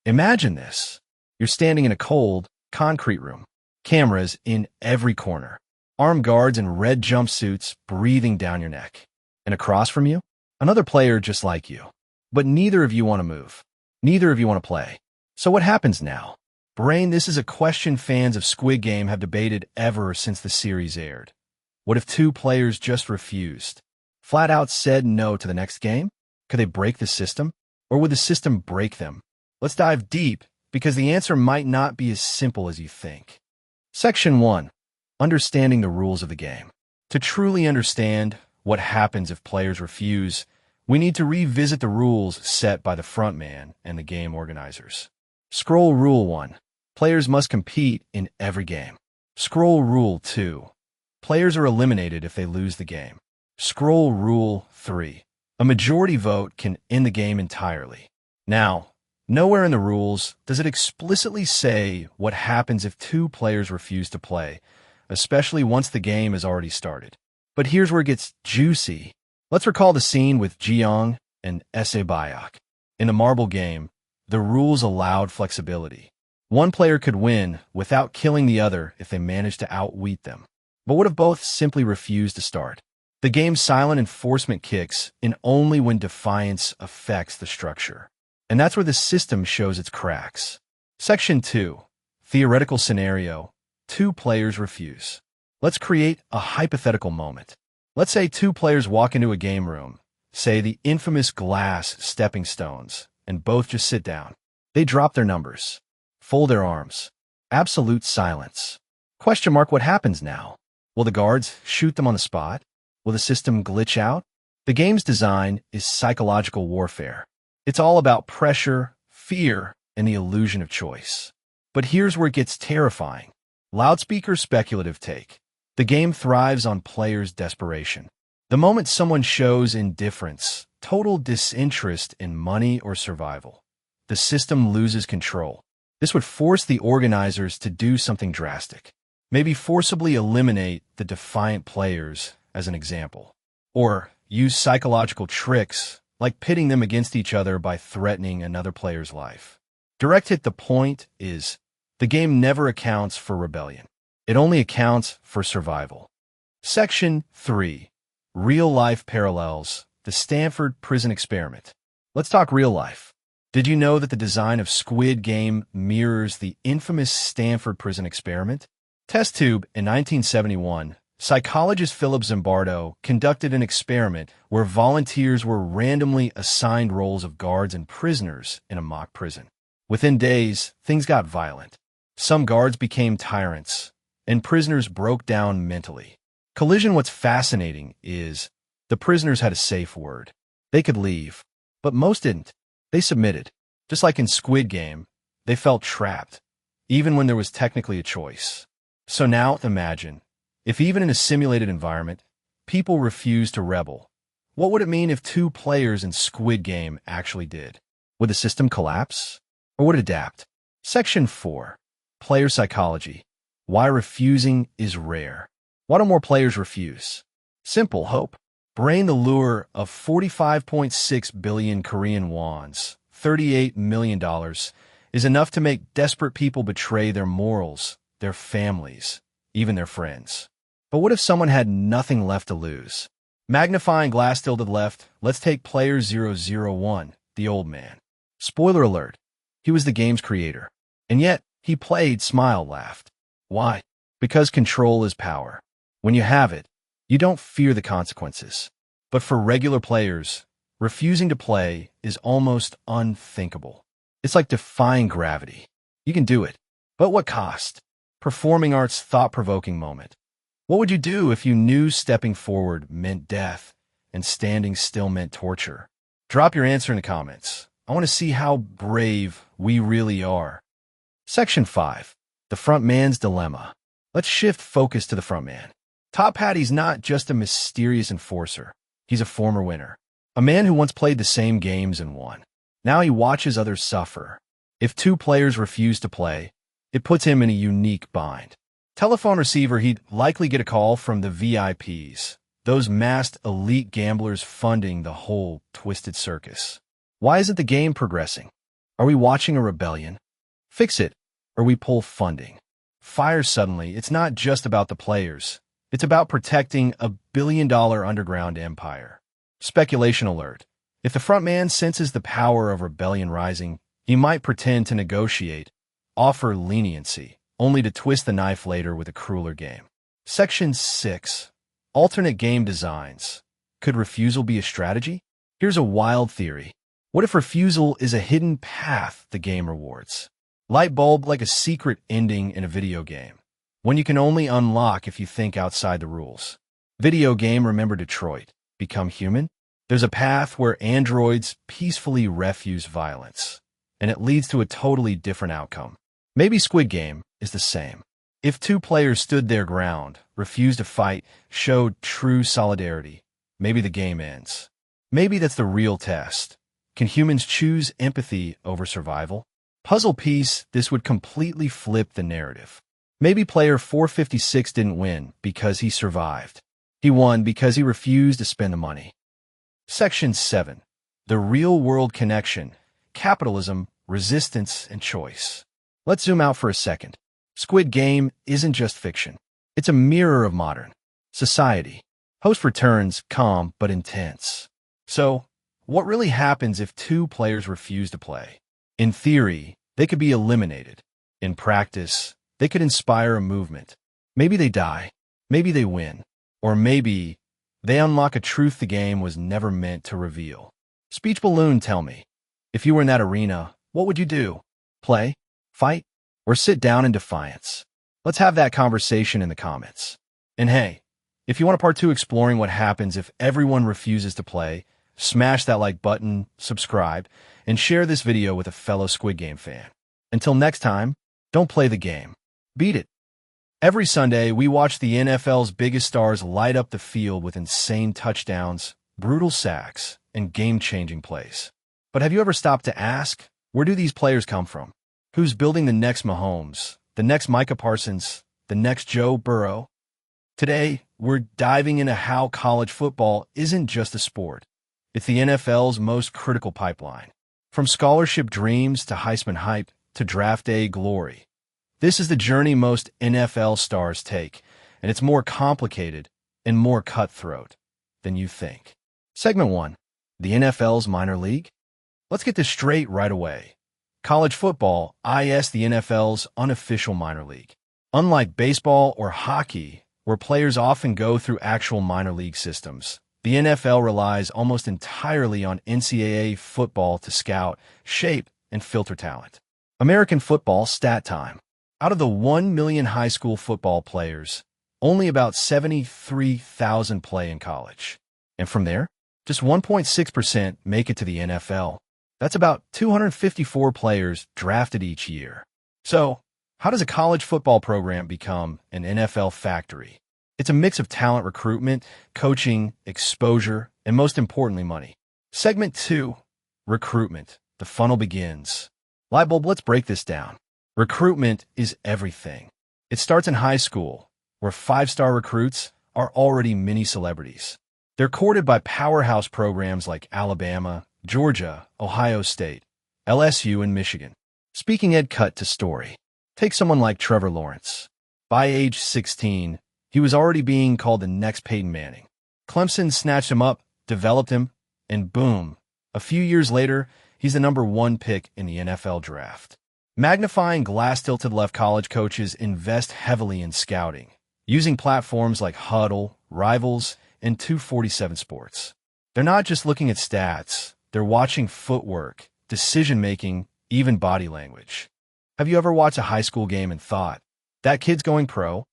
Imagine this. You're standing in a cold, concrete room. Cameras in every corner. Armed guards in red jumpsuits breathing down your neck. And across from you, another player just like you. But neither of you want to move. Neither of you want to play. So what happens now? Brain, this is a question fans of Squid Game have debated ever since the series aired. What if two players just refused? Flat out said no to the next game? Could they break the system? Or would the system break them? Let's dive deep, because the answer might not be as simple as you think. Section 1. Understanding the rules of the game. To truly understand what happens if players refuse, we need to revisit the rules set by the frontman and the game organizers. Scroll Rule 1. Players must compete in every game. Scroll Rule 2. Players are eliminated if they lose the game. Scroll Rule 3. A majority vote can end the game entirely. Now, nowhere in the rules does it explicitly say what happens if two players refuse to play, especially once the game has already started. But here's where it gets juicy. Let's recall the scene with Jeong and Bayak. In the marble game, the rules allowed flexibility. One player could win without killing the other if they managed to outwit them. But what if both simply refused to start? The game's silent enforcement kicks in only when defiance affects the structure. And that's where the system shows its cracks. Section 2. Theoretical scenario. Two players refuse. Let's create a hypothetical moment. Let's say two players walk into a game room, say the infamous glass stepping stones, and both just sit down. They drop their numbers, fold their arms. Absolute silence. Question mark, what happens now? Will the guards shoot them on the spot? Will the system glitch out? The game's design is psychological warfare. It's all about pressure, fear, and the illusion of choice. But here's where it gets terrifying. Loudspeaker speculative take. The game thrives on players' desperation. The moment someone shows indifference, total disinterest in money or survival, the system loses control. This would force the organizers to do something drastic. Maybe forcibly eliminate the defiant players, as an example. Or use psychological tricks, like pitting them against each other by threatening another player's life. Direct hit, the point is, the game never accounts for rebellion. It only accounts for survival. Section 3. Real-life parallels. The Stanford Prison Experiment. Let's talk real life. Did you know that the design of Squid Game mirrors the infamous Stanford Prison Experiment? Test tube in 1971. Psychologist Philip Zimbardo conducted an experiment where volunteers were randomly assigned roles of guards and prisoners in a mock prison. Within days, things got violent. Some guards became tyrants, and prisoners broke down mentally. Collision, what's fascinating is the prisoners had a safe word. They could leave, but most didn't. They submitted. Just like in Squid Game, they felt trapped, even when there was technically a choice. So now imagine, if even in a simulated environment, people refused to rebel, what would it mean if two players in Squid Game actually did? Would the system collapse? Or would it adapt? Section 4. Player psychology. Why refusing is rare. Why do more players refuse? Simple hope. Brain, the lure of 45.6 billion Korean wons, $38 million, is enough to make desperate people betray their morals, their families, even their friends. But what if someone had nothing left to lose? Magnifying glass still to the left, let's take player 001, the old man. Spoiler alert, he was the game's creator. And yet, he played, smiled, laughed. Why? Because control is power. When you have it, you don't fear the consequences. But for regular players, refusing to play is almost unthinkable. It's like defying gravity. You can do it, but what cost? Performing arts thought-provoking moment. What would you do if you knew stepping forward meant death and standing still meant torture? Drop your answer in the comments. I want to see how brave we really are. Section 5. The front man's dilemma. Let's shift focus to the front man. Top Hatty's not just a mysterious enforcer. He's a former winner. A man who once played the same games and won. Now he watches others suffer. If two players refuse to play, it puts him in a unique bind. Telephone receiver, he'd likely get a call from the VIPs, those masked elite gamblers funding the whole twisted circus. Why isn't the game progressing? Are we watching a rebellion? Fix it, or we pull funding. Fire suddenly, it's not just about the players. It's about protecting a billion-dollar underground empire. Speculation alert. If the front man senses the power of rebellion rising, he might pretend to negotiate, offer leniency, only to twist the knife later with a crueler game. Section 6. Alternate game designs. Could refusal be a strategy? Here's a wild theory. What if refusal is a hidden path the game rewards? Light bulb like a secret ending in a video game, one you can only unlock if you think outside the rules. Video game Remember Detroit. Become Human? There's a path where androids peacefully refuse violence, and it leads to a totally different outcome. Maybe Squid Game is the same. If two players stood their ground, refused to fight, showed true solidarity, maybe the game ends. Maybe that's the real test. Can humans choose empathy over survival? Puzzle piece, this would completely flip the narrative. Maybe player 456 didn't win because he survived. He won because he refused to spend the money. Section 7. The real-world connection, capitalism, resistance, and choice. Let's zoom out for a second. Squid Game isn't just fiction. It's a mirror of modern society. Host returns calm but intense. So, what really happens if two players refuse to play? In theory, they could be eliminated. In practice, they could inspire a movement. Maybe they die. Maybe they win. Or maybe they unlock a truth the game was never meant to reveal. Speech balloon, tell me, if you were in that arena, what would you do? Play? Fight? Or sit down in defiance? Let's have that conversation in the comments. And hey, if you want a part 2 exploring what happens if everyone refuses to play, smash that like button, subscribe, and share this video with a fellow Squid Game fan. Until next time, don't play the game. Beat it. Every Sunday, we watch the NFL's biggest stars light up the field with insane touchdowns, brutal sacks, and game-changing plays. But have you ever stopped to ask, where do these players come from? Who's building the next Mahomes, the next Micah Parsons, the next Joe Burrow? Today, we're diving into how college football isn't just a sport. It's the NFL's most critical pipeline. From scholarship dreams to Heisman hype to draft day glory. This is the journey most NFL stars take, and it's more complicated and more cutthroat than you think. Segment 1. The NFL's minor league? Let's get this straight right away. College football is the NFL's unofficial minor league. Unlike baseball or hockey, where players often go through actual minor league systems, the NFL relies almost entirely on NCAA football to scout, shape, and filter talent. American football stat time. Out of the 1 million high school football players, only about 73,000 play in college. And from there, just 1.6% make it to the NFL. That's about 254 players drafted each year. So, how does a college football program become an NFL factory? It's a mix of talent recruitment, coaching, exposure, and most importantly, money. Segment 2. Recruitment. The funnel begins. Lightbulb, let's break this down. Recruitment is everything. It starts in high school, where 5-star recruits are already mini celebrities. They're courted by powerhouse programs like Alabama, Georgia, Ohio State, LSU, and Michigan. Speaking ed cut to story. Take someone like Trevor Lawrence. By age 16, he was already being called the next Peyton Manning. Clemson snatched him up, developed him, and boom, a few years later, he's the number 1 pick in the NFL draft. Magnifying glass-tilted left, college coaches invest heavily in scouting, using platforms like Huddle, Rivals, and 247 Sports. They're not just looking at stats, they're watching footwork, decision-making, even body language. Have you ever watched a high school game and thought, that kid's going pro?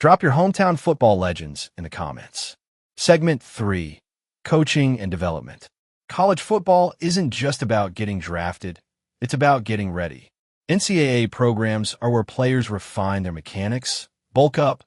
Drop your hometown football legends in the comments. Segment 3. Coaching and development. College football isn't just about getting drafted, it's about getting ready. NCAA programs are where players refine their mechanics, bulk up,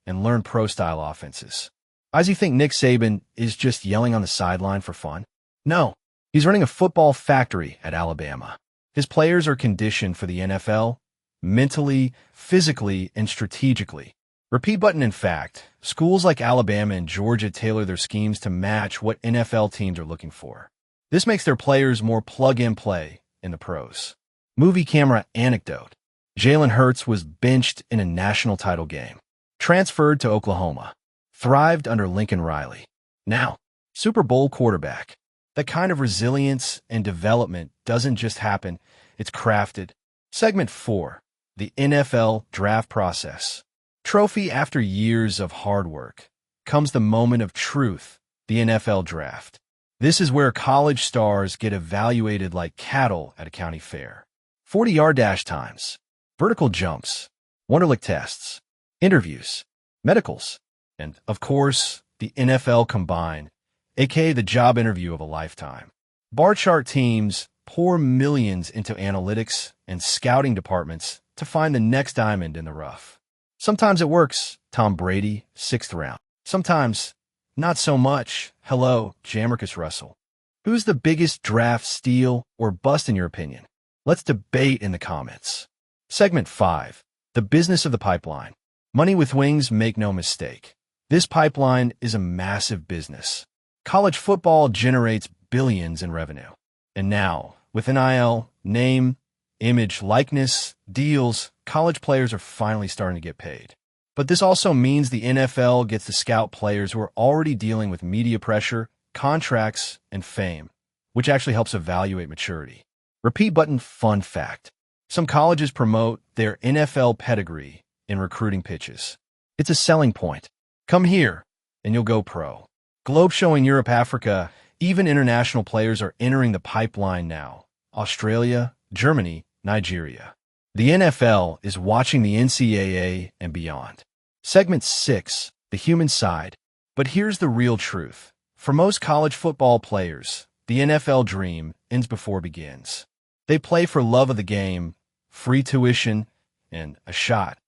and learn pro-style offenses. Does you think Nick Saban is just yelling on the sideline for fun? No, he's running a football factory at Alabama. His players are conditioned for the NFL, mentally, physically, and strategically. Repeat button. In fact, schools like Alabama and Georgia tailor their schemes to match what NFL teams are looking for. This makes their players more plug-and-play in the pros. Movie camera anecdote. Jalen Hurts was benched in a national title game. Transferred to Oklahoma. Thrived under Lincoln Riley. Now, Super Bowl quarterback. That kind of resilience and development doesn't just happen, it's crafted. Segment 4. The NFL draft process. Trophy after years of hard work. Comes the moment of truth, the NFL draft. This is where college stars get evaluated like cattle at a county fair. 40-yard dash times, vertical jumps, Wonderlic tests, interviews, medicals, and, of course, the NFL Combine, aka the job interview of a lifetime. Bar chart teams pour millions into analytics and scouting departments to find the next diamond in the rough. Sometimes it works, Tom Brady, 6th round. Sometimes, not so much. Hello, Jamarcus Russell. Who's the biggest draft steal or bust in your opinion? Let's debate in the comments. Segment 5. The business of the pipeline. Money with wings, make no mistake. This pipeline is a massive business. College football generates billions in revenue. And now, with NIL, name, image, likeness, deals, college players are finally starting to get paid. But this also means the NFL gets to scout players who are already dealing with media pressure, contracts, and fame, which actually helps evaluate maturity. Repeat button fun fact. Some colleges promote their NFL pedigree in recruiting pitches. It's a selling point. Come here, and you'll go pro. Globe showing Europe, Africa, even international players are entering the pipeline now. Australia, Germany, Nigeria. The NFL is watching the NCAA and beyond. Segment 6, the human side. But here's the real truth. For most college football players, the NFL dream ends before it begins. They play for love of the game, free tuition, and a shot,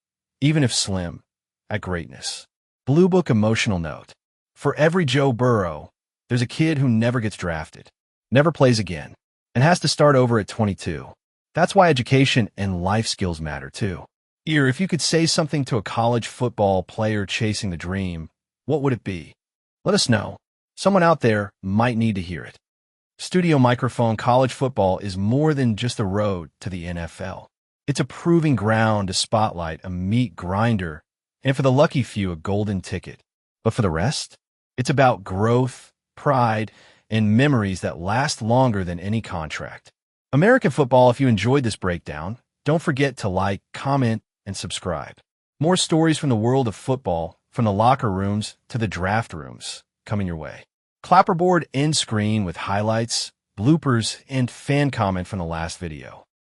even if slim, at greatness. Blue Book emotional note. For every Joe Burrow, there's a kid who never gets drafted, never plays again, and has to start over at 22. That's why education and life skills matter too. If you could say something to a college football player chasing the dream, what would it be? Let us know. Someone out there might need to hear it. Studio microphone. College football is more than just a road to the NFL. It's a proving ground to spotlight, a meat grinder, and for the lucky few, a golden ticket. But for the rest, it's about growth, pride, and memories that last longer than any contract. American football, if you enjoyed this breakdown, don't forget to like, comment, and subscribe. More stories from the world of football, from the locker rooms to the draft rooms, coming your way. Clapperboard end screen with highlights, bloopers, and fan comment from the last video.